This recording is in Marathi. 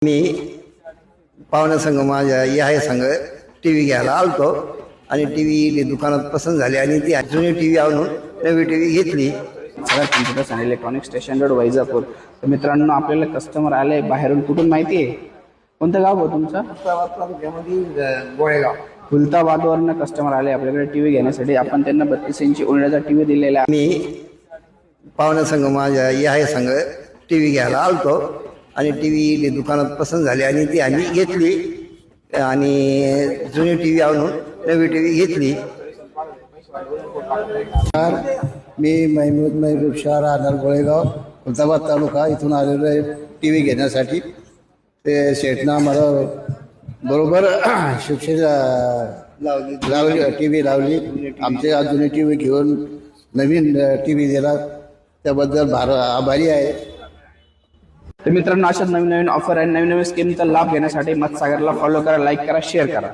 मी पाहुण्या संघ माझ्या या संघ टी व्ही घ्यायला आलतो आणि टी व्ही दुकानात पसंत झाली आणि ती जुनी टी व्ही आणून नवी टी व्ही घेतली. सगळ्यात कम्प्युटर्स आणि इलेक्ट्रॉनिक स्टेशन रोड वैजापूर. तर मित्रांनो, आपल्याला कस्टमर आले बाहेरून. कुठून माहिती आहे? कोणतं गाव हो तुमचं? गोळेगाव. खुलताबादवरनं कस्टमर आले आपल्याकडे टी व्ही घेण्यासाठी. आपण त्यांना 32 इंची ओळण्याचा टी व्ही दिलेला आहे. मी पाहुण्या संघ माझ्या या संघ टी व्ही घ्यायला आलतो आणि टी व्ही दुकानात पसंत झाली आणि ती आम्ही घेतली आणि जुनी टी व्ही आणून नवी टी व्ही घेतली. मी महबूब शाह राहणार गोळेगाव, खुलताबाद तालुका. इथून आलेलो आहे टी व्ही घेण्यासाठी. ते शेठनं आम्हाला बरोबर शिक्षण लावली टी व्ही लावली. आमचे जुनी टी व्ही घेऊन नवीन टी व्ही दिला, त्याबद्दल आभारी आहे. तर मित्रांनो, अशाच नवीन नवीन ऑफर आणि नवीन नवीन स्कीमचा लाभ घेण्यासाठी मत्सागरला फॉलो करा, लाईक करा, शेअर करा.